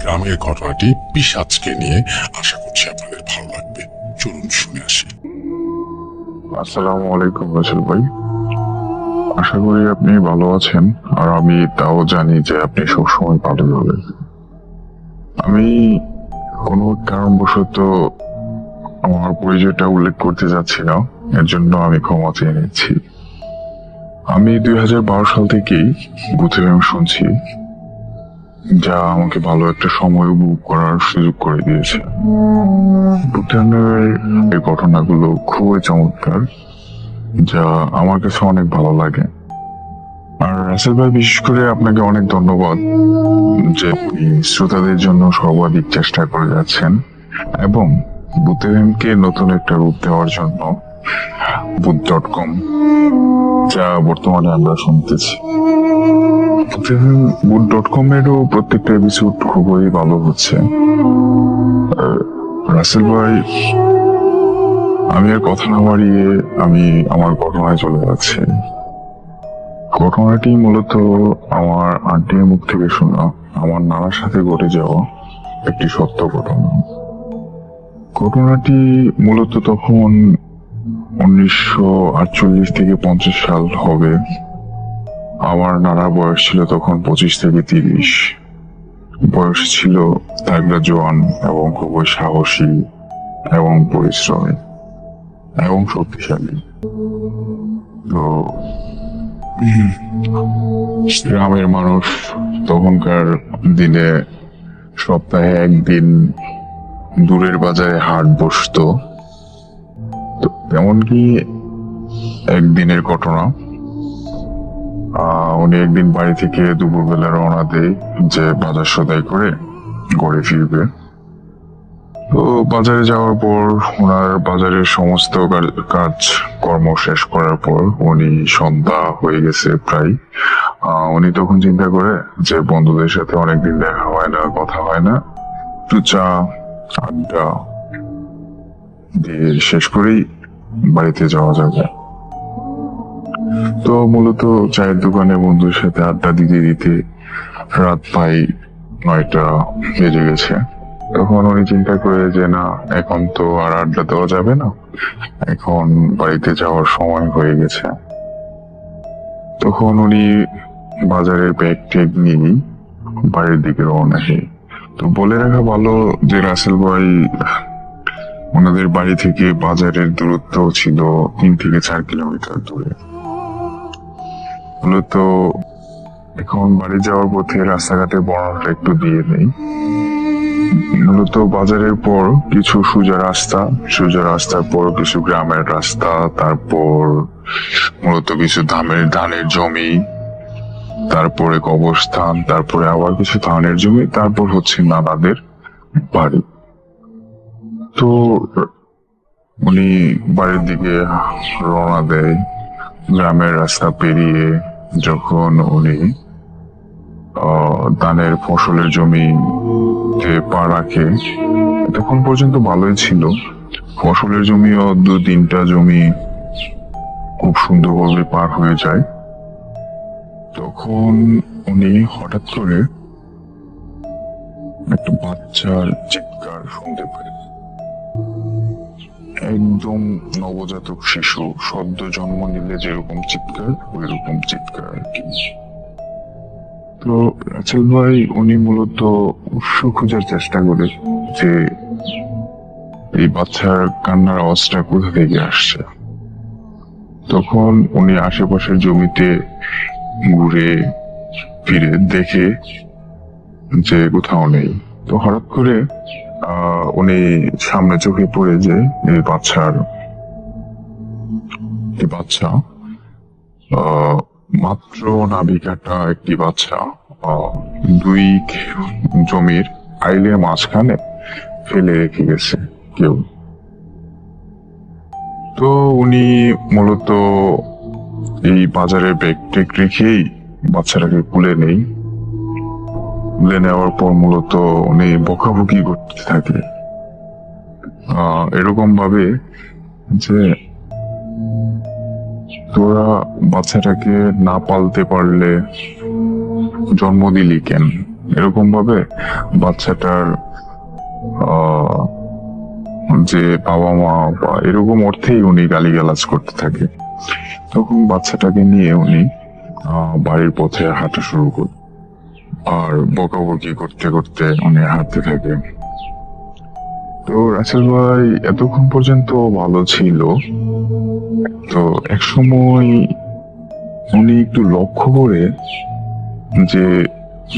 গ্রামের ঘটনাটি পিশাচকে নিয়ে। আশা করছি আপনাদের ভালো লাগবে। চলুন শুনে আসি। আসসালামু আলাইকুম রাসেল ভাই, আশা করি আপনি ভালো আছেন। আর আমি তাও জানি যে আপনি সবসময় ভালো হবেন। আমি কোনো কারণবশত আমার পরিচয়টা উল্লেখ করতে যাচ্ছি না, এর জন্য আমি ক্ষমা চেয়ে নিচ্ছি। আমি 2012 সাল থেকেই ভূতের গান শুনছি, যা আমাকে ভালো একটা সময় উপভোগ করার সুযোগ করে দিয়েছে। ভূতের এই ঘটনাগুলো খুবই চমৎকার, যা আমার কাছে অনেক ভালো লাগে। আর রাসেল ভাই, বিশেষ করে আপনাকে অনেক ধন্যবাদ যে আপনি শ্রোতাদের জন্য সর্বাধিক চেষ্টা করে যাচ্ছেন এবং বুথেভেমকে নতুন একটা রূপ দেওয়ার জন্য বুথ.কম, যা বর্তমানে আমরা শুনতেছি। বুথ.কম এরও প্রত্যেকটা এপিসোড খুবই ভালো হচ্ছে। রাসেল ভাই, আমি আর কথা না বাড়িয়ে আমি আমার ঘটনায় চলে যাচ্ছি। ঘটনাটি মূলত আমার আন্টির মুখ থেকে শোনা, আমার নানার সাথে ঘটে যাওয়া একটি সত্য ঘটনা। ঘটনাটি মূলত তখন 1948 থেকে 50 সাল হবে। আমার নানার বয়স ছিল তখন 25 থেকে 30। বয়স ছিল তাগড়া জোয়ান এবং খুবই সাহসী এবং পরিশ্রমী এবং শক্তিশালী। তো গ্রামের মানুষ তখনকার দিনে সপ্তাহে একদিন দূরের বাজারে হাট বসতো। তো তেমনকি একদিনের ঘটনা, উনি একদিন বাড়ি থেকে দুপুরবেলা রওনা দেয় যে বাজার সদাই করে ঘরে ফিরবে। তো বাজারে যাওয়ার পর ওনার বাজারের সমস্ত কাজ কর্ম শেষ করার পর উনি সন্ধ্যা হয়ে গেছে প্রায়। উনি তখন চিন্তা করে যে বন্ধুদের সাথে অনেকদিন দেখা হয় না, কথা হয় না, একটু চা আড্ডা দিয়ে শেষ করেই বাড়িতে যাওয়া যাবে। তো মূলত চায়ের দোকানে বন্ধুর সাথে আড্ডা দিতে দিতে রাত প্রায় 9টা বেজে গেছে। তখন উনি চিন্তা করে যে না, এখন তো আর আড্ডা দেওয়া যাবে না, এখন বাড়িতে যাওয়ার সময় হয়ে গেছে। তখন উনি বাজারের ব্যাগ ট্যাগ নিয়ে বাড়ির দিকে রওনা হয়। তো বলে রাখা ভালো যে রাসেল ভাই, ওনাদের বাড়ি থেকে বাজারের দূরত্ব ছিল 3 থেকে 4 কিলোমিটার দূরে। মূলত এখন বাড়ি যাওয়ার পথে রাস্তাঘাটে বর্ণনাটা একটু দিয়ে নেই। মূলত বাজারের পর কিছু সোজা রাস্তার পর কিছু গ্রামের রাস্তা, তারপর মূলত কিছু ধানের জমি, তারপরে কবরস্থান, তারপরে আবার কিছু ধানের জমি, তারপর হচ্ছে নানাদের বাড়ি। তো উনি বাড়ির দিকে রওনা দেয়। গ্রামের রাস্তা পেরিয়ে যখন উনি ধানের ফসলের জমি পা রাখে, তখন পর্যন্ত ভালোই ছিল। ফসলের জমিও 2-3টা জমি খুব সুন্দরভাবে পার হয়ে যায়। তখন উনি হঠাৎ করে একটা বাচ্চার চিৎকার শুনতে পায়। একদম নবজাতক শিশু সদ্য জন্ম নিলে যেরকম চিৎকার, ওই রকম চিৎকার আর কি। তো রাসেল ভাই, উনি মূলত উৎস খোঁজার চেষ্টা করে যে এই বাচ্চার কান্নার আওয়াজটা কোথা থেকে আসছে। তখন উনি আশেপাশের জমিতে ঘুরে ফিরে দেখে যে কোথাও নেই। তো হঠাৎ করে উনি সামনে চোখে পড়ে যে এই বাচ্চা মাত্র নাবিকাটা একটি বাচ্চা 2 জমির আইলের মাঝখানে ফেলে রেখে গেছে কেউ। তো উনি মূলত এই বাজারে ব্যাগ ট্যাগ রেখেই বাচ্চাটাকে তুলে নেওয়ার পর মূলত উনি বকাবকি করতে থাকে এরকম ভাবে যে তোরা বাচ্চাটাকে না পালতে পারলে জন্ম দিলি কেন, এরকম ভাবে বাচ্চাটার আহ, যে বাবা মা বা এরকম অর্থেই উনি গালিগালাজ করতে থাকে। তখন বাচ্চাটাকে নিয়ে উনি বাড়ির পথে হাঁটা শুরু করে, আর বকাবকি করতে করতে উনি হাঁটতে থাকে। তো রাসেল ভাই এতক্ষণ পর্যন্ত ভালো ছিল। তো এক সময় উনি একটু লক্ষ্য করে যে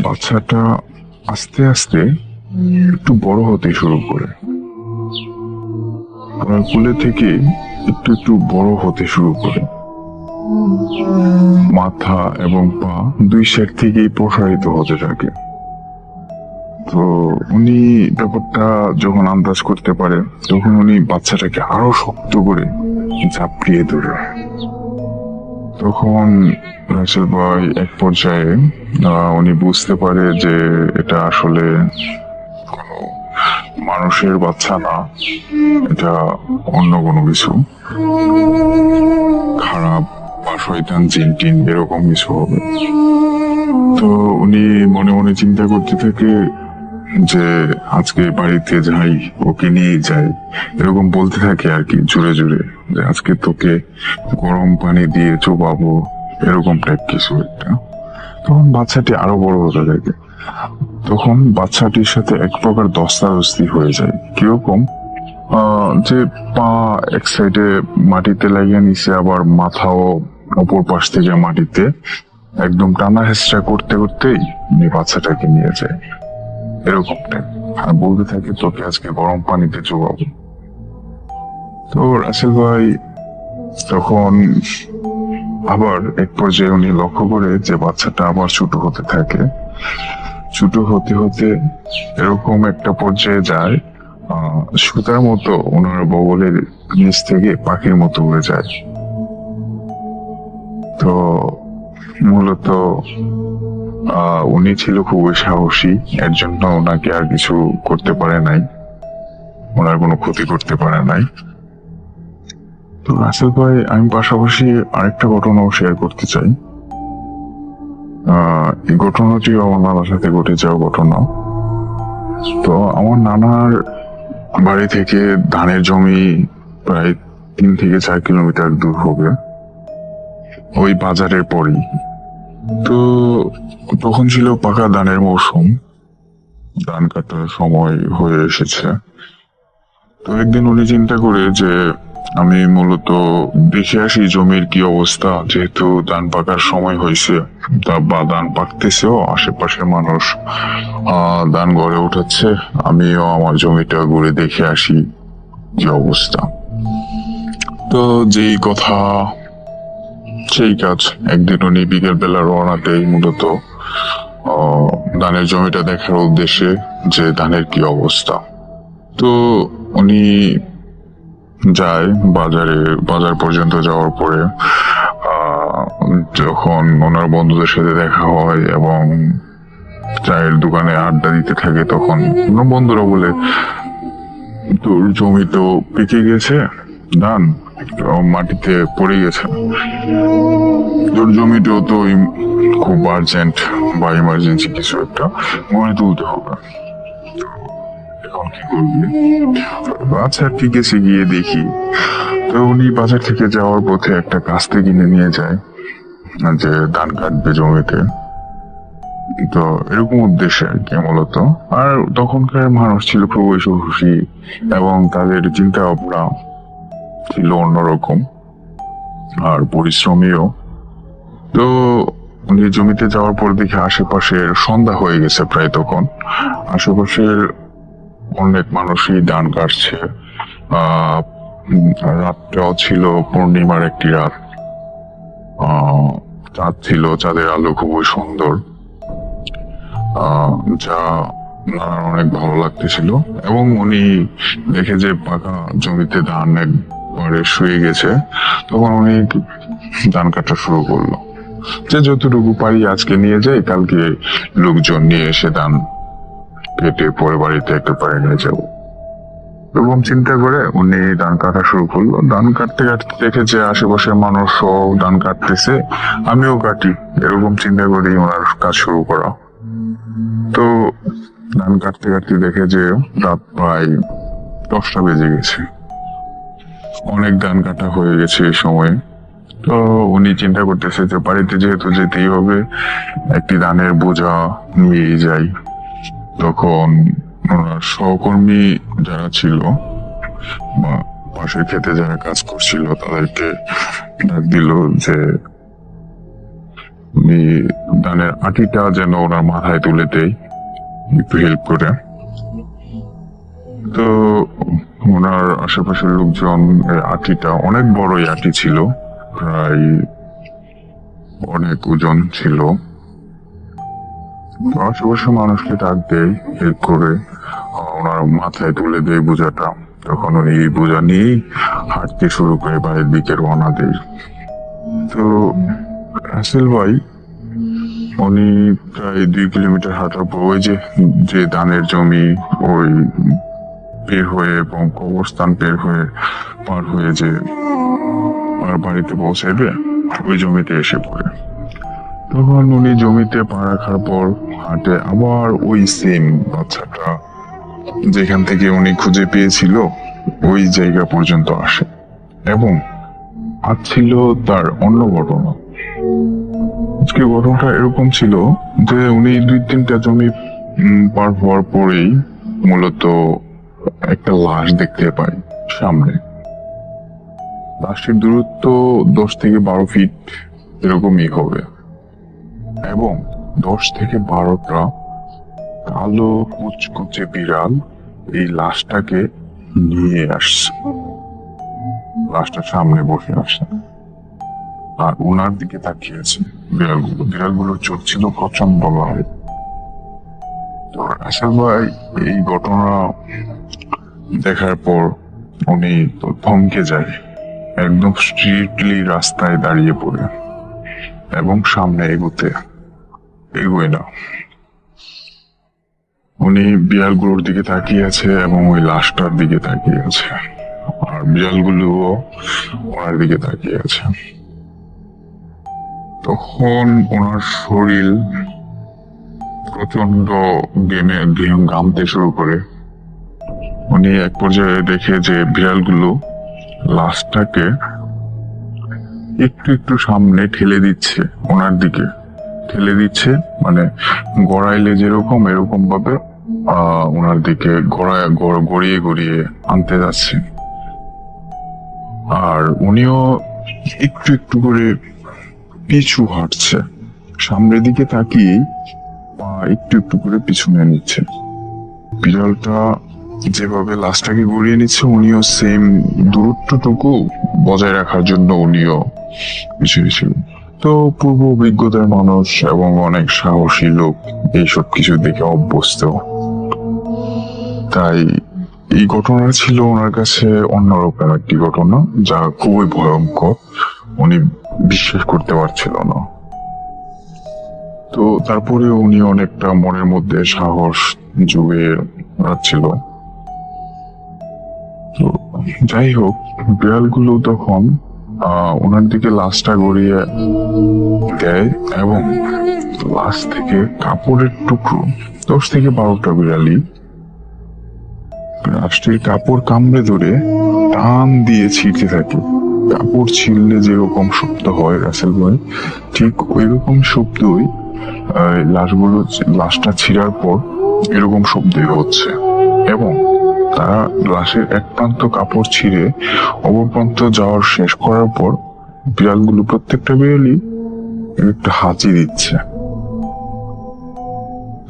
বাচ্চাটা আস্তে আস্তে একটু বড় হতে শুরু করে, ওনার কোলে থেকে একটু একটু বড় হতে শুরু করে, মাথা এবং পা দুই সাইড থেকেই প্রসারিত হতে থাকে। তো উনি ব্যাপারটা যখন আন্দাজ করতে পারে, তখন উনি বাচ্চাটাকে আরো শক্ত করে ঝাঁপিয়ে ধরে। তখন রাসেল ভাই এক পর্যায়ে উনি বুঝতে পারে যে এটা আসলে কোনো মানুষের বাচ্চা না, এটা অন্য কোনো কিছু, খারাপ বা শয়তান জিন টিন এরকম কিছু হবে। তো উনি মনে মনে চিন্তা করতে থাকে যে আজকে বাড়িতে যাই, ওকে নিয়ে যাই, এরকম বলতে থাকে আর কি জোরে জোরে, যে আজকে তোকে গরম পানি দিয়ে চোবাবো, এরকম টাইপ কিছু একটা। তখন বাচ্চাটি আরো বড় হতে থাকে। তখন বাচ্চাটির সাথে এক প্রকার দস্তাদস্তি হয়ে যায়। কিরকম? যে পা এক সাইডে মাটিতে লাগিয়ে নিছে, আবার মাথাও অপর পাশ থেকে মাটিতে, একদম টানা হেঁচড়া করতে করতেই উনি বাচ্চাটাকে নিয়ে যায় এরকম টাইপ, আর বলতে থাকে তোকে আজকে গরম পানিতে চোবাবো। তো রাসেল ভাই তখন আবার এক পর্যায়ে উনি লক্ষ্য করে যে বাচ্চাটা আবার ছোট হতে থাকে। ছোট হতে হতে এরকম একটা পর্যায়ে যায়, সুতার মতো ওনার বগলের নিচ থেকে পাখির মতো উড়ে যায়। তো মূলত উনি ছিল খুবই সাহসী, এর জন্য ওনাকে আর কিছু করতে পারে নাই, ওনার কোনো ক্ষতি করতে পারে নাই। তো রাসেল ভাই, আমি পাশাপাশি আরেকটা ঘটনাও শেয়ার করতে চাই। এই ঘটনাটি আমার নানার সাথে ঘটে যাওয়া ঘটনা। তো আমার নানার বাড়ি থেকে ধানের জমি প্রায় 3 থেকে 4 কিলোমিটার দূর হবে, ওই বাজারের পরেই। তো তখন ছিল পাকা ধানের মৌসুম, ধান কাটার সময় হয়ে এসেছে। তো একদিন উনি চিন্তা করে যে আমি মূলত দেখে আসি জমির কি অবস্থা, যেহেতু ধান পাকার সময় হয়েছে, তা বা ধান পাকতেছেও, আশেপাশের মানুষ ধান ঘরে উঠাচ্ছে, আমিও আমার জমিটা ঘুরে দেখে আসি কি অবস্থা। তো যেই কথা সেই কাজ, একদিন উনি বিকেল বেলা রওনা দেয় মূলত ধানের জমিটা দেখার উদ্দেশ্যে যে ধানের কি অবস্থা। তো উনি যায় বাজার পর্যন্ত যাওয়ার পরে যখন ওনার বন্ধুদের সাথে দেখা হয় এবং চায়ের দোকানে আড্ডা দিতে থাকে, তখন ওনার বন্ধুরা বলে তোর জমি তো পেকে গেছে, ধান মাটিতে পড়ে গেছে, তোর জমিতেও তো খুব আর্জেন্ট বা ইমার্জেন্সি কিছু একটা মনে তুলতে হবে, এখন কি করবি? আচ্ছা ঠিক আছে, গিয়ে দেখি। তো উনি বাজার থেকে যাওয়ার পথে একটা কাস্তে কিনে নিয়ে যায় যে ধান কাটবে জমিতে। তো এরকম উদ্দেশ্যে আর কি মূলত। আর তখনকার মানুষ ছিল খুবই খুশি এবং তাদের চিন্তা ভাবনা ছিল অন্যরকম আর পরিশ্রমীও। তো উনি জমিতে যাওয়ার পর দেখে আশেপাশের সন্ধ্যা হয়ে গেছে প্রায়, তখন আশেপাশের অনেক মানুষই ধান কাটছে। রাতটাও ছিল পূর্ণিমার একটি রাত, চাঁদ ছিল, চাঁদের আলো খুবই সুন্দর, যা ওনার অনেক ভালো লাগতেছিল। এবং উনি দেখে যে পাকা জমিতে ধান একবারে শুয়ে গেছে, তখন উনি ধান কাটা শুরু করলো, যে যতটুকু পারি আজকে নিয়ে যাই, কালকে লোকজন নিয়ে এসে ধান কেটে পরে বাড়িতে একটা পারে নিয়ে যাবো। এরকম চিন্তা করে উনি ধান কাটা শুরু করলো। ধান কাটতে কাটতে দেখে যে আশেপাশের মানুষ সব ধান কাটতেছে, আমিও কাটি, এরকম চিন্তা করেই ওনার কাজ শুরু করা। তো ধান কাটতে কাটতে দেখে যে রাত প্রায় 10টা বেজে গেছে। অনেক ধান কাটা হয়ে গেছে এই সময়। তো উনি চিন্তা করতেছে যে বাড়িতে যেহেতু যেতেই হবে, একটি ধানের বোঝা নিয়েই যাই। তখন ওনার সহকর্মী যারা ছিল বা পাশের ক্ষেতে যারা কাজ করছিল তাদেরকে ডাক দিল যে উনি ধানের আটিটা যেন ওনার মাথায় তুলে দেয়, একটু হেল্প করে। তো ওনার আশেপাশের লোকজন এই আটিটা, অনেক বড় এই আটি ছিল, প্রায় অনেক ওজন ছিল। তো আশেপাশের মানুষকে ডাক দেয়, হেল্প করে ওনার মাথায় তুলে দেয় বোঝাটা। তখন উনি এই বোঝা নিয়েই হাঁটতে শুরু করে বাড়ির দিকে রওনা দেয়। তো রাসেল ভাই উনি প্রায় 2 কিলোমিটার হাঁটার পর ওই যে ধানের জমি ওই বের হয়ে এবং কবরস্থান পার হয়ে যে আর বাড়িতে পৌঁছাইবে, ওই জমিতে এসে পড়ে। তখন উনি জমিতে পা রাখার পর হাঁটে আবার ওই সেম বাচ্চাটা যেখান থেকে উনি খুঁজে পেয়েছিল ওই জায়গা পর্যন্ত আসে, এবং আজ ছিল তার অন্য ঘটনা। আজকে ঘটনাটা এরকম ছিল যে উনি 2-3টা জমি পার হওয়ার পরেই মূলত একটা লাশ দেখতে পায় সামনে। লাশটির দূরত্ব 10 থেকে 12 ফিট এরকমই হবে, এবং 10 থেকে 12টা কালো কুচকুচে বিড়াল এই লাশটাকে নিয়ে আসছে, লাশটার সামনে বসে আসছে আর ওনার দিকে তাকিয়েছে। বিড়ালগুলোর চোখ ছিল প্রচন্ড লাল। তো রাসেল ভাই এই ঘটনা দেখার পর উনি তো থমকে যায়, একদম স্ট্রিক্টলি রাস্তায় দাঁড়িয়ে পড়ে এবং সামনে এগোয় না। উনি বিড়ালগুলোর দিকে তাকিয়ে আছে এবং ওই লাশটার দিকে তাকিয়ে আছে, আর বিড়ালগুলোও ওনার দিকে তাকিয়ে আছে। তখন ওনার শরীর প্রচন্ড ঘামতে শুরু করে। উনি এক পর্যায়ে দেখে যে বিড়ালগুলো লাশটাকে একটু একটু সামনে ঠেলে দিচ্ছে, ওনার দিকে ঠেলে দিচ্ছে, মানে গড়াইলে যেরকম এরকম ভাবে ওনার দিকে গড়িয়ে গড়িয়ে আনতে যাচ্ছে। আর উনিও একটু একটু করে পিছু হাঁটছে, সামনের দিকে তাকিয়ে পা একটু একটু করে পিছনে নিচ্ছে। বিড়ালটা যেভাবে লাশটাকে গড়িয়ে নিচ্ছে, উনিও সেম দূরত্বটুকু বজায় রাখার জন্য উনিও পিছিয়ে ছিল। তো পূর্ব অভিজ্ঞতার মানুষ এবং অনেক সাহসী লোক এইসব কিছু দেখে অভ্যস্ত, তাই এই ঘটনা ছিল ওনার কাছে অন্যরকম একটি ঘটনা, যা খুবই ভয়ঙ্কর। উনি বিশ্বাস করতে পারছিল না। তো তারপরে উনি অনেকটা মনের মধ্যে সাহস জুগিয়ে রাখছিল। তো যাই হোক, বিড়ালগুলো তখন ওনার দিকে লাশটা গড়িয়ে দেয় এবং লাশ থেকে কাপড়ের টুকরো, 10 থেকে 12টা বিড়ালি লাশটির কাপড় কামড়ে ধরে টান দিয়ে ছিঁড়তে থাকে। কাপড় ছিঁড়লে যেরকম শব্দ হয় রাসেল ভাই, ঠিক ওই রকম শব্দই লাশটা ছিঁড়ার পর এরকম শব্দই হচ্ছে। এবং তারা লাশের এক প্রান্ত কাপড় ছিঁড়ে অপর প্রান্ত যাওয়ার শেষ করার পর বিড়ালগুলো প্রত্যেকটা বিড়ালই একটা হাঁচি দিচ্ছে।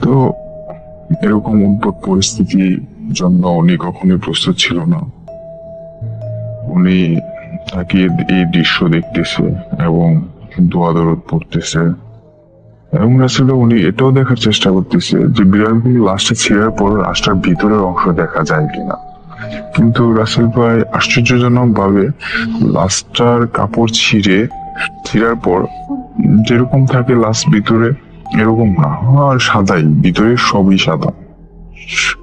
তো এরকম উদ্ভট পরিস্থিতির জন্য উনি কখনোই প্রস্তুত ছিল না। উনি তাকিয়ে এই দৃশ্য দেখতেছে এবং দোয়া দরদ পড়তেছে, এবং আসলে উনি এটাও দেখার চেষ্টা করতেছে যে বিড়ালগুলো লাশটা ছিঁড়ার পর লাশটার ভিতরের অংশ দেখা যায় কিনা। কিন্তু রাসেল ভাই আশ্চর্যজনক ভাবে লাশটার কাপড় ছিঁড়ার পর যেরকম থাকে লাশ ভিতরে এরকম না, আর সাদাই, ভিতরে সবই সাদা।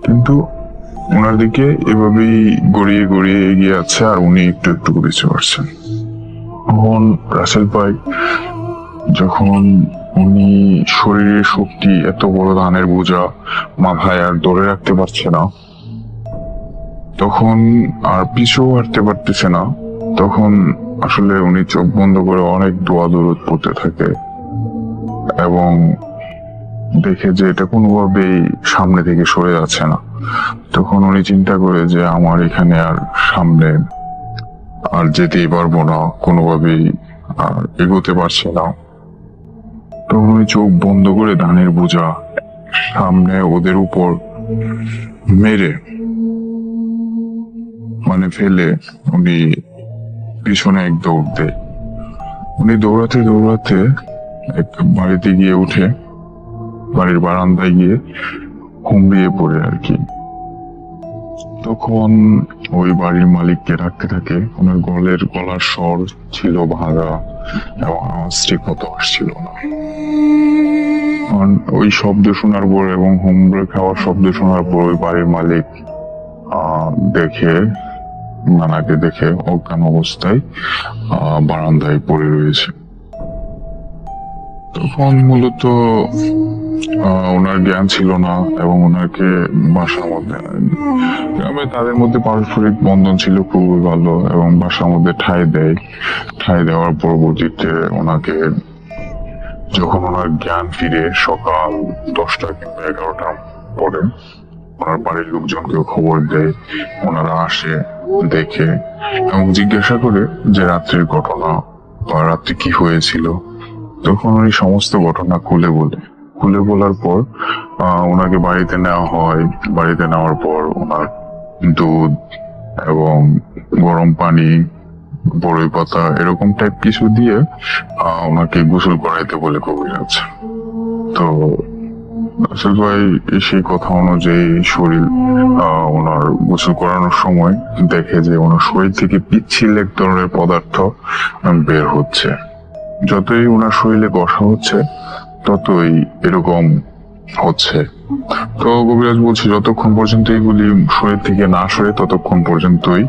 কিন্তু ওনার দিকে এভাবেই গড়িয়ে গড়িয়ে এগিয়ে আছে, আর উনি একটু একটু করে পিছু পারছেন। তখন রাসেল ভাই যখন উনি শরীরের শক্তি, এত বড় ধানের বোঝা মাথায় আর ধরে রাখতে পারছে না, তখন আর পিছু হাঁটতে পারতেছে না, তখন আসলে উনি চোখ বন্ধ করে অনেক দোয়া দরুদ পড়তে থাকে এবং দেখে যে এটা কোনোভাবেই সামনে থেকে সরে যাচ্ছে না। তখন উনি চিন্তা করে যে আমার এখানে আর সামনে আর যেতেই পারবো না, কোনোভাবেই আর এগোতে পারছি না। তখন উনি চোখ বন্ধ করে ধানের বোঝা সামনে ওদের উপর মেরে মানে ফেলে উনি পিছনে এক দৌড় দেয়। উনি দৌড়াতে দৌড়াতে এক বাড়িতে গিয়ে উঠে বাড়ির বারান্দায় গিয়ে হুমড়িয়ে পড়ে আর কি। তখন ওই বাড়ির মালিককে ডাকতে থাকে। ওনার গলার স্বর ছিল ভাঙা এবং আওয়াজ ঠিক মতো আসছিল না। ওই শব্দ শোনার পর এবং হুমড়ে খাওয়ার শব্দ শোনার পর ওই বাড়ির মালিক দেখে নানাকে দেখে অজ্ঞান অবস্থায় বারান্দায় পড়ে রয়েছে। তখন মূলত ওনার জ্ঞান ছিল না এবং ওনাকে বাসার মধ্যে গ্রামে তাদের মধ্যে পারস্পরিক বন্ধন ছিল খুবই ভালো এবং বাসার মধ্যে ঠাঁই দেওয়ার পরবর্তীতে ওনাকে যখন ওনার জ্ঞান ফিরে সকাল 10টা কিংবা 11টার পরে ওনার বাড়ির লোকজনকে খবর দেয়। ওনারা আসে, দেখে এবং জিজ্ঞাসা করে যে রাত্রির ঘটনা বা রাত্রি কি হয়েছিল। তখন উনি সমস্ত ঘটনা খুলে বলার পর ওনাকে বাড়িতে নেওয়া হয়। বাড়িতে নেওয়ার পর ওনার দুধ এবং গরম পানি, বড়ই পাতা এরকম টাইপ কিছু দিয়ে ওনাকে গোসল করাইতে বলে কবিরাজ। তো আসল ভাই সেই কথা অনুযায়ী শরীর ওনার গোসল করানোর সময় দেখে যে ওনার শরীর থেকে পিচ্ছিল এক ধরনের পদার্থ বের হচ্ছে। যতই ওনার শরীরে বসা হচ্ছে ততই এরকম হচ্ছে। তো কবিরাজ বলছে যতক্ষণ পর্যন্ত এগুলি শরীর থেকে না সরে ততক্ষণ পর্যন্তই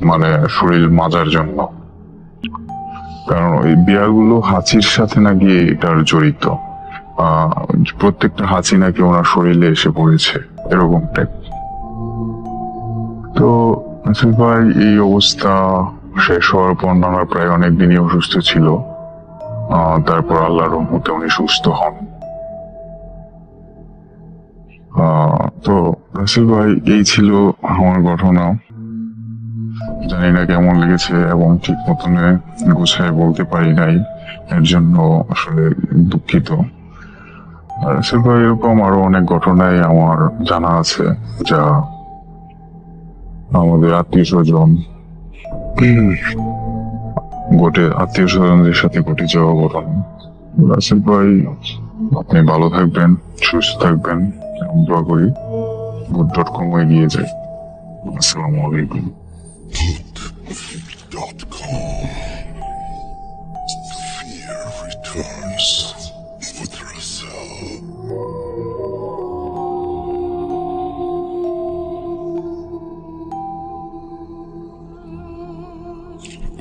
মানে শরীর মাজার জন্য, কারণ ওই বিয়াগুলো হাঁচির সাথে নাকি এটার জড়িত। প্রত্যেকটা হাঁচি নাকি ওনার শরীরে এসে পড়েছে এরকম টাইপ। তো আসল ভাই এই অবস্থা শেষ হওয়ার পর নানা প্রায় অনেকদিনই অসুস্থ ছিল। তারপর আল্লাহর রহমতে উনি সুস্থ হন। তো রাসেল ভাই এই ছিল আমার ঘটনা। জানি না কেমন লেগেছে এবং ঠিক মতন গুছায় বলতে পারি নাই, এর জন্য আসলে দুঃখিত। রাসেল ভাই এরকম আরো অনেক ঘটনাই আমার জানা আছে যা আমাদের আত্মীয় স্বজনদের সাথে ঘটে যাওয়া ঘটনা। রাসেল ভাই আপনি ভালো থাকবেন, সুস্থ থাকবেন এবং দোয়া করি good.com এগিয়ে যায়। আসসালামু আলাইকুম। Good.com. Fear returns with Russell.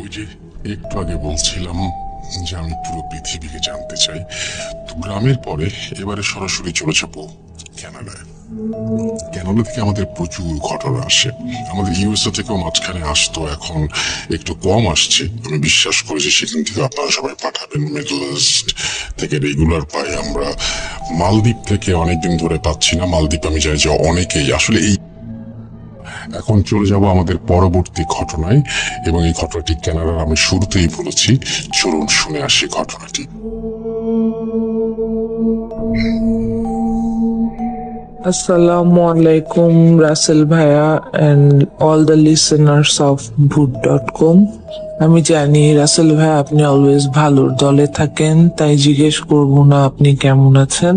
ওই যে একটু আগে বলছিলাম যে আমি পুরো পৃথিবীকে জানতে চাই, তো গ্রামের পরে এবারে সরাসরি চলে যাবো কানাডায়। কানাডা থেকে আমাদের প্রচুর ঘটনা আসে, আমাদের ইউএসএ থেকেও মাঝখানে আসতো, এখন একটু কম আসছে। আমি বিশ্বাস করি যে সেখান থেকে আপনারা সবাই পাঠাবেন। মিডল ইস্ট থেকে রেগুলার পাই আমরা, মালদ্বীপ থেকে অনেকদিন ধরে পাচ্ছি না। মালদ্বীপ আমি জানি যে অনেকেই আসলে এই। এখন চলে যাব আমাদের পরবর্তী ঘটনায়, এবং এই ঘটনাটি কানাডার আমি শুরুতেই বলেছি। চলুন শুনে আসি ঘটনাটি। Assalamu alaikum, Russell Bhaiya and all the listeners of Bhoot.com. আমি জানি রাসেল ভাই আপনি অলওয়েজ ভালোর দলে থাকেন, তাই জিজ্ঞেস করব না আপনি কেমন আছেন।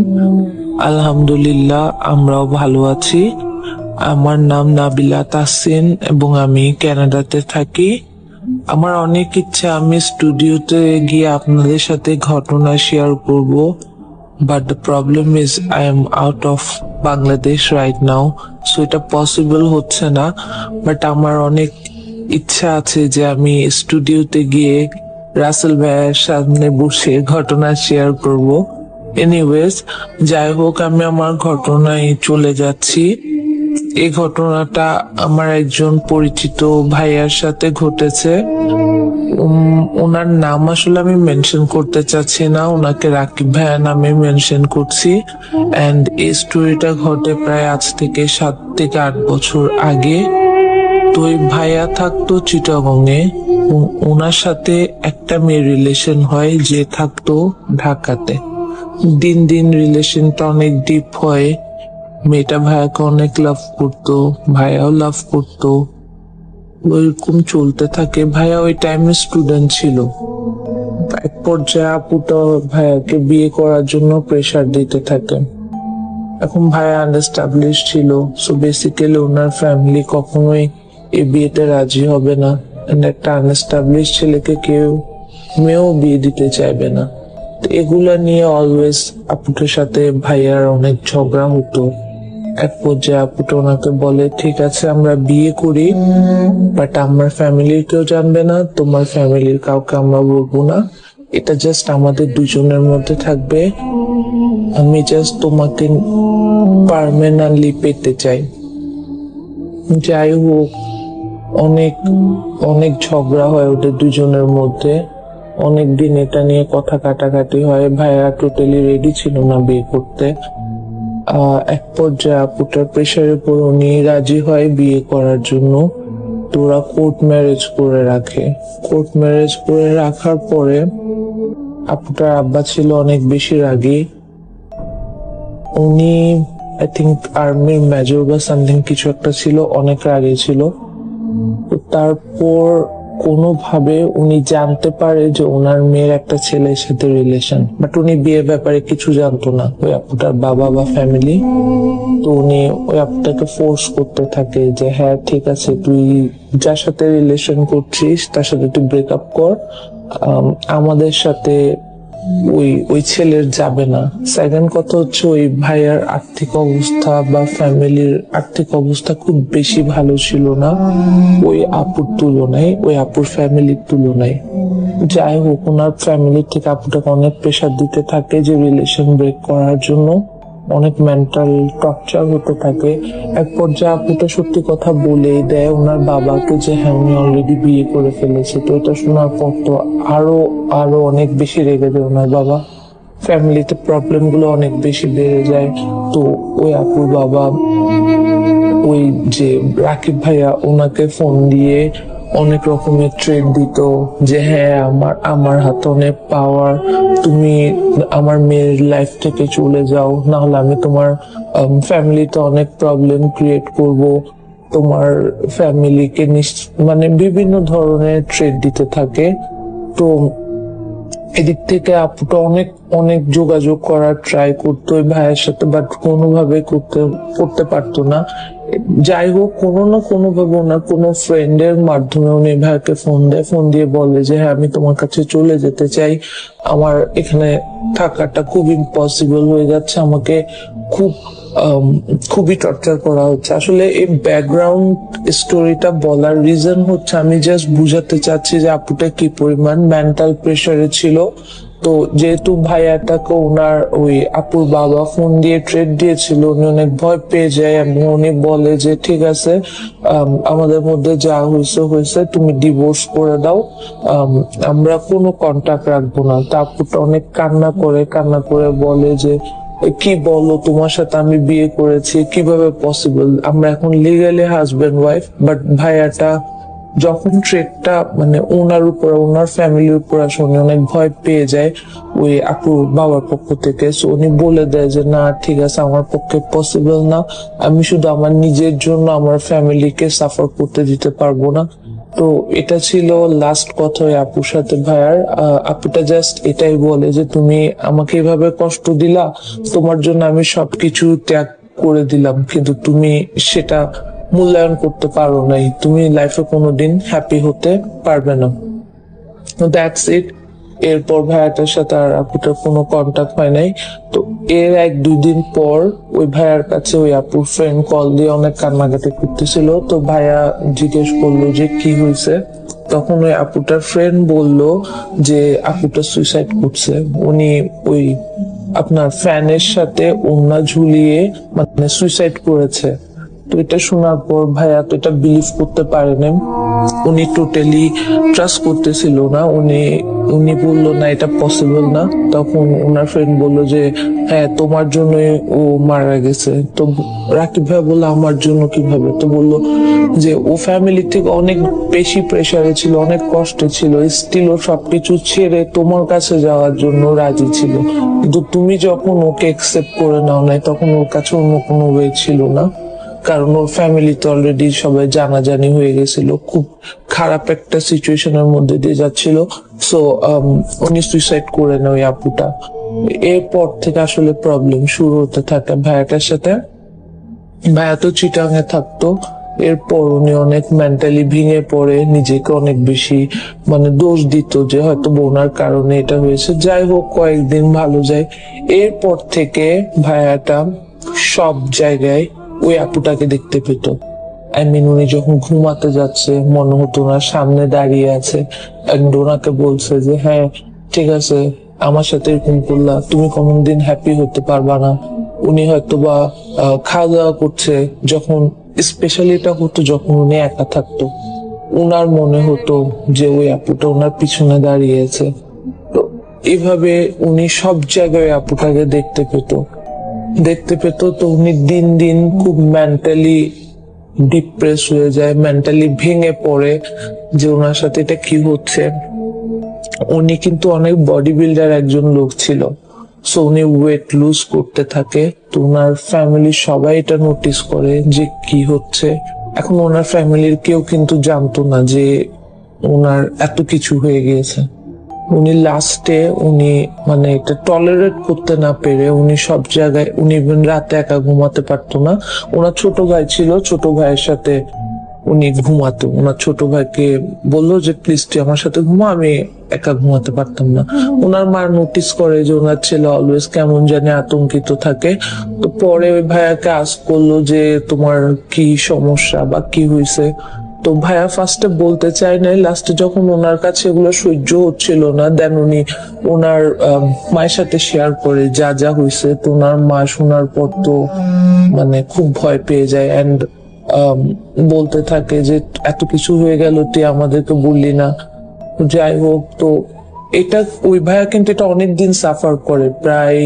আলহামদুলিল্লাহ আমরাও ভালো আছি। আমার নাম নাবিলা তাসিন এবং আমি কানাডাতে থাকি। আমার অনেক ইচ্ছা আমি স্টুডিওতে গিয়ে আপনাদের সাথে ঘটনা শেয়ার করব, but the problem is I am out of Bangladesh right now, so এটা পসিবল হচ্ছে না। বাট আমার অনেক ইচ্ছা আছে যে আমি স্টুডিওতে গিয়ে রাসেল ভাইয়ের সামনে বসে ঘটনা শেয়ার করব। এনিওয়েজ, যাই হোক, আমি আমার ঘটনায় চলে যাচ্ছি। এই ঘটনাটা আমার একজন পরিচিত ভাইয়ার সাথে ঘটেছে। ওনার নাম আসলে আমি মেনশন করতে চাচ্ছি না, ওনাকে রাকিব ভাইয়া নামে মেনশন করছি। এন্ড এই স্টোরিটা ঘটে প্রায় আজ থেকে 7 থেকে 8 বছর আগে। তো এই ভাইয়া থাকতো চিটাগংয়ে। ওনার সাথে একটা মেয়ে রিলেশন হয় যে থাকতো ঢাকাতে। দিন দিন রিলেশনটা অনেক ডিপ হয়। মেয়েটা ভাইয়াকে অনেক লাভ করতো, ভাইয়াও লাভ করতো। ওইরকম চলতে থাকে। ভাইয়া ওই টাইমে স্টুডেন্ট ছিল। এক পর্যায়ে আপুটা ভাইয়াকে বিয়ে করার জন্য প্রেসার দিতে থাকে। এখন ভাইয়া আনএস্টাবলিশ ছিল, সো বেসিক্যালি ওনার ফ্যামিলি কখনোই এই বিয়েতে রাজি হবে না। And একটা আনএস্টাবলিশ ছেলেকে কেউ মেয়েও বিয়ে দিতে চাইবে না। তো এগুলা নিয়ে অলওয়েজ আপুটার সাথে ভাইয়ার অনেক ঝগড়া হতো। এক পর্যায়ে আপুটা ওনাকে বলে, ঠিক আছে আমরা বিয়ে করি, বাট আমার ফ্যামিলির কেউ জানবে না, তোমার ফ্যামিলির কাউকে আমরা বলবো না, এটা জাস্ট আমাদের দুজনের মধ্যে থাকবে। আমি জাস্ট তোমাকে পার্মানেন্টলি পেতে চাই। যাই হোক, অনেক অনেক ঝগড়া হয় ওদের দুজনের মধ্যে। অনেক দিন এটা নিয়ে কথা কাটাকাটি হয়। ভাইয়া টোটালি রেডি ছিল না বিয়ে করতে। এক পর্যায়ে আপুটার প্রেশারের পর উনি রাজি হয় বিয়ে করার জন্য। তো ওরা কোর্ট ম্যারেজ করে রাখে। কোর্ট ম্যারেজ করে রাখার পরে আপুটার আব্বা ছিল অনেক বেশি রাগী। উনি আই থিঙ্ক আর্মির মেজর বা সামথিং কিছু একটা ছিল, অনেক রাগী ছিল। তো তারপর কোনোভাবে উনি জানতে পারে যে ওনার মেয়ের একটা ছেলের সাথে রিলেশন, বাট উনি বিয়ের ব্যাপারে কিছু জানতো না, ওই আপুটার বাবা বা ফ্যামিলি। তো উনি ওই আপুটাকে ফোর্স করতে থাকে যে হ্যাঁ ঠিক আছে, তুই যার সাথে রিলেশন করছিস তার সাথে তুই ব্রেকআপ কর, আমাদের সাথে ওই ওই ছেলের যাবে না। সেকেন্ড কথা হচ্ছে, ওই ভাইয়ার আর্থিক অবস্থা বা ফ্যামিলির আর্থিক অবস্থা খুব বেশি ভালো ছিল না ওই আপুর তুলনায়, ওই আপুর ফ্যামিলির তুলনায়। যাই হোক, ওনার ফ্যামিলি থেকে আপুটাকে অনেক প্রেশার দিতে থাকে যে রিলেশন ব্রেক করার জন্য। অনেক মেন্টাল টর্চার হতে থাকে। এক পর্যায়ে আপুটা সত্যি কথা বলেই দেয় ওনার বাবাকে যে হ্যাঁ উনি অলরেডি বিয়ে করে ফেলেছে। তো এটা শোনার পর তো আরো আরো অনেক বেশি রেগে যায় ওনার বাবা। ফ্যামিলিতে প্রবলেম গুলো অনেক বেশি বেড়ে যায়। তো ওই আপুর বাবা, ওই যে রাকিব ভাইয়া, ওনাকে ফোন দিয়ে অনেক রকমের ট্রেড দিত যে হ্যাঁ আমার হাতে অনেক পাওয়ার, তুমি আমার মেয়ের লাইফ থেকে চলে যাও, না হলে আমি তোমার ফ্যামিলিতে অনেক প্রবলেম ক্রিয়েট করব, তোমার ফ্যামিলিকে মানে বিভিন্ন ধরনের ট্রেড দিতে থাকে। তো এদিক থেকে আপুটা অনেক অনেক যোগাযোগ করার ট্রাই করতো ওই ভাইয়ের সাথে, বাট কোনোভাবে করতে পারতো না। যাই হোক, কোনো না কোনো ভাবে ওনার কোনো ফ্রেন্ডের মাধ্যমে উনি ভাইকে ফোন দেয়। ফোন দিয়ে বলে যে হ্যাঁ আমি তোমার কাছে চলে যেতে চাই, আমার এখানে থাকাটা খুব ইম্পসিবল হয়ে যাচ্ছে, আমাকে খুবই টর্চার করা হচ্ছে। আসলে এই ব্যাকগ্রাউন্ড স্টোরিটা বলার রিজন হচ্ছে আমি জাস্ট বুঝাতে চাচ্ছি যে আপুটা কি পরিমাণ মেন্টাল প্রেসারে ছিল। তো যেহেতু ভাইয়াটাকে ওনার ওই আপুর বাবা ফোন দিয়ে ট্রেড দিয়েছিল, উনি অনেক ভয় পেয়ে যায় এবং উনি বলে যে ঠিক আছে, আমাদের মধ্যে যা হয়েছে তুমি ডিভোর্স করে দাও, আমরা কোনো কন্টাক্ট রাখবো না। তা আপুটা অনেক কান্না করে বলে যে কি বলো, তোমার সাথে আমি বিয়ে করেছি, কিভাবে পসিবল, আমরা এখন লিগালি হাজবেন্ড ওয়াইফ। বাট ভাইয়াটা যখন ট্রেডটা মানে ওনার উপর, ওনার ফ্যামিলির উপর আসে, উনি অনেক ভয় পেয়ে যায় ওই আপুর বাবার পক্ষ থেকে। সো উনি বলে দেয় যে না ঠিক আছে, আমার পক্ষে পসিবল না, আমি শুধু আমার নিজের জন্য আমার ফ্যামিলিকে সাফার করতে দিতে পারবো না। তো এটা ছিল লাস্ট কথা ওই আপুর সাথে ভাইয়ার। আপুটা জাস্ট এটাই বলে যে তুমি আমাকে এভাবে কষ্ট দিলা, তোমার জন্য আমি সবকিছু ত্যাগ করে দিলাম, কিন্তু তুমি সেটা মূল্যায়ন করতে পারো নাই, তুমি লাইফে কোনোদিন হ্যাপি হতে পারবে না। That's it. এরপর ভাইয়াটার সাথে আর আপুটার কোনো কন্টাক্ট হয় নাই। তো এর 1-2 দিন পর ওই ভাইয়ার কাছে ওই আপুর ফ্রেন্ড কল দিয়ে অনেক কান্নাকাটি করতেছিল। তো ভাইয়া জিজ্ঞেস করলো যে কি হয়েছে। তখন ওই আপুটার ফ্রেন্ড বলল যে আপুটা সুইসাইড করছে। উনি ওই আপনার ফ্যানের সাথে ওড়না ঝুলিয়ে মানে সুইসাইড করেছে। তো এটা শোনার পর ভাইয়া তো এটা বিলিভ করতে পারেনি। উনি টোটালি ট্রাস্ট করতেছিল না। উনি বললো না এটা পসিবল না। তখন ওনার ফ্রেন্ড বললো যে হ্যাঁ তোমার জন্যই ও মারা গেছে। তো রাকিব ভাই বললো আমার জন্য কিভাবে? তো বললো যে ও ফ্যামিলি থেকে অনেক বেশি প্রেসারে ছিল, অনেক কষ্টে ছিল, স্টিল ও সবকিছু ছেড়ে তোমার কাছে যাওয়ার জন্য রাজি ছিল, কিন্তু তুমি যখন ওকে একসেপ্ট করে নাও নাই তখন ওর কাছে অন্য কোনো ওয়ে ছিল না। কারণ ওর ফ্যামিলিতে অলরেডি সবাই জানাজানি হয়ে গেছিল, খুব খারাপ একটা সিচুয়েশনের মধ্যে দিয়ে যাচ্ছিল। সো উনি সুইসাইড করে নেয় ওই আপুটা। এরপর থেকে আসলে প্রবলেম শুরু হতে থাকে ভাইয়াটার সাথে। ভাইয়া তো চিটাঙে থাকতো। এরপর উনি অনেক মেন্টালি ভেঙে পড়ে, নিজেকে অনেক বেশি মানে দোষ দিত যে হয়তো বোনার কারণে এটা হয়েছে। যাই হোক, কয়েকদিন ভালো যায়। এরপর থেকে ভাইয়াটা সব জায়গায় ওই আপুটাকে দেখতে পেত। উনি যখন ঘুমাতে যাচ্ছে মনে হতো ওনার সামনে দাঁড়িয়ে আছে, and ওনাকে বলছে যে হ্যাঁ ঠিক আছে আমার সাথে এরকম করলা, তুমি কোনোদিন হ্যাপি হতে পারবা না। উনি হয়তো বা খাওয়া দাওয়া করছে, যখন স্পেশালি এটা হতো যখন উনি একা থাকতো, উনার মনে হতো যে ওই আপুটা ওনার পিছনে দাঁড়িয়েছে। তো এভাবে উনি সব জায়গায় আপুটাকে দেখতে পেত। তো উনি দিন দিন খুব মেন্টালি ডিপ্রেস হয়ে যায়, মেন্টালি ভেঙে পড়ে যে ওনার সাথে এটা কি হচ্ছে। উনি কিন্তু অনেক বডি বিল্ডার একজন লোক ছিল। সো উনি ওয়েট লুজ করতে থাকে। তো ওনার ফ্যামিলির সবাই এটা নোটিস করে যে কি হচ্ছে। এখন ওনার ফ্যামিলির কেউ কিন্তু জানতো না যে ওনার এত কিছু হয়ে গিয়েছে। উনি লাস্টে মানে এটা টলারেট করতে না পেরে উনি সব জায়গায়, উনি ইভেন রাতে একা ঘুমাতে পারতো না। ওনার ছোট ভাই ছিল, ছোট ভাইয়ের সাথে উনি ঘুমাতো। ওনার ছোট ভাইকে বললো যে প্লিজ তুই আমার সাথে ঘুমা, আমি একা ঘুমাতে পারতাম না। ওনার মা নোটিস করে যে ওনার ছেলে অলওয়েজ কেমন জানি আতঙ্কিত থাকে। তো পরে ওই ভাইয়াকে আস্ক করলো যে তোমার কি সমস্যা বা কি হয়েছে। তো ভাইয়া ফার্স্টে বলতে চায় নাই। লাস্টে যখন ওনার কাছে এগুলো সহ্য হচ্ছিল না, দেন উনি ওনার মায়ের সাথে শেয়ার করে যা যা হয়েছে। তো ওনার মা শোনার পর তো মানে খুব ভয় পেয়ে যায়, এন্ড বলতে থাকে যে এত কিছু হয়ে গেল তুই আমাদেরকে বললি না। যাই হোক, তো এটা ওই ভাইয়া কিন্তু এটা অনেকদিন সাফার করে, প্রায়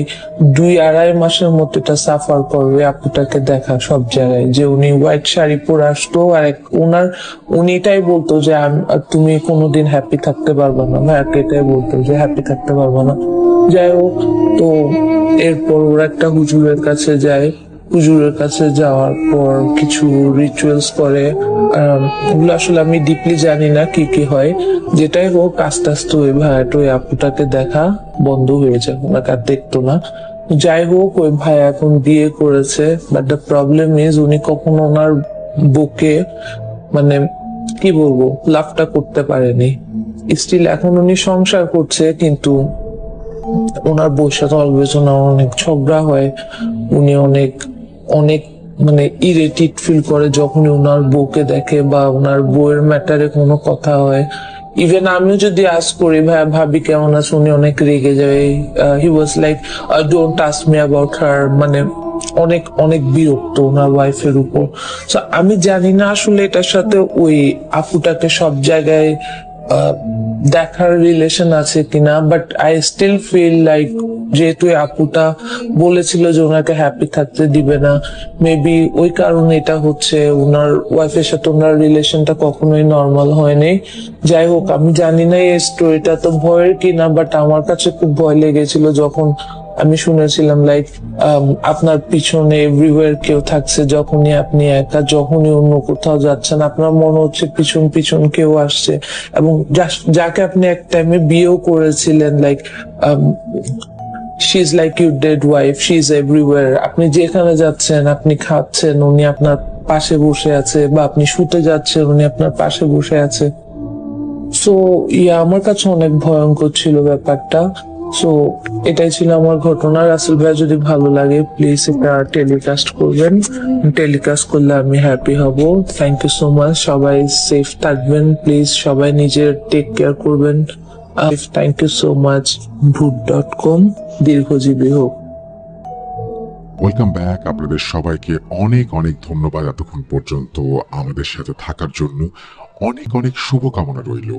2-2.5 মাসের মতো এটা সাফার করবে আপুটাকে দেখা সব জায়গায়। যে উনি হোয়াইট শাড়ি পরে আসতো আর উনি এটাই বলতো যে তুমি কোনোদিন হ্যাপি থাকতে পারবে না, ভাইয়াকে এটাই বলতো যে হ্যাপি থাকতে পারবে না। যাই হোক, তো এরপর ওরা একটা হুজুরের কাছে যায়। হুজুরের কাছে যাওয়ার পর কিছু রিচুয়ালস করে। ওগুলো আসলে আমি ডিপলি জানি না কি কি হয়। যেটাই হোক, আস্তে আস্তে ওই ভাইয়াটা ওই আপুটাকে দেখা বন্ধ হয়ে যায়, ওনাকে আর দেখতো না। যাই হোক, ওই ভাই এখন বিয়ে করেছে, বাট দ্য প্রবলেম ইজ উনি কখনো ওনার বুকে মানে কি বলবো লাভটা করতে পারেনি। স্টিল এখন উনি সংসার করছে, কিন্তু ওনার বউর সাথে অলওয়েজ ওনার অনেক ঝগড়া হয়। উনি অনেক অনেক মানে ইরিটেট ফিল করে যখন ওনার বউকে দেখে বা ওনার বউয়ের ম্যাটারে কোনো কথা হয়। ইভেন আমিও যদি আস্ক করি ভাই ভাবি কেমন আছে, উনি অনেক রেগে যায়। He was like don't ask me about her, মানে অনেক অনেক বিরক্ত ওনার ওয়াইফের উপর। সো আমি জানি না আসলে এটার সাথে ওই আপুটাকে সব জায়গায় দেখার রিলেশন আছে কিনা, but I still feel like যেহেতু আপুটা বলেছিল যে ওনাকে হ্যাপি থাকতে দিবে না, মেবি ওই কারণে এটা হচ্ছে। ওনার ওয়াইফের সাথে ওনার রিলেশনটা কখনোই নর্মাল হয়নি। যাই হোক, আমি জানি না এই স্টোরিটা তো ভয়ের কিনা, বাট আমার কাছে খুব ভয় লেগেছিল যখন আমি শুনেছিলাম লাইক আপনার পিছনে এভরিওয়্যার কেউ থাকছে, যখনই আপনি একা, যখনই অন্য কোথাও যাচ্ছেন আপনার মনে হচ্ছে পিছন পিছন কেউ আসছে। এবং যাকে আপনি এক টাইমে বিয়েও করেছিলেন, like she is like your dead wife, she is everywhere. আপনি যেখানে যাচ্ছেন, আপনি খাচ্ছেন, উনি আপনার পাশে বসে আছে, বা আপনি শুতে যাচ্ছেন, উনি আপনার পাশে বসে আছে। সো আমার কাছে অনেক ভয়ঙ্কর ছিল ব্যাপারটা। সো এটাই ছিল আমার ঘটনা। রাসেল ভাই যদি ভালো লাগে প্লিজ এটা টেলিকাস্ট করবেন, টেলিকাস্ট করলে আমি হ্যাপি হব। Thank you so much. সবাই সেফ থাকবেন প্লিজ, সবাই নিজের টেক কেয়ার করবেন। Thank you so much. ভূত.com দীর্ঘজীবী হোক। Welcome back. আপনাদের সবাইকে অনেক অনেক ধন্যবাদ এতক্ষণ পর্যন্ত আমাদের সাথে থাকার জন্য। অনেক অনেক শুভকামনা রইল।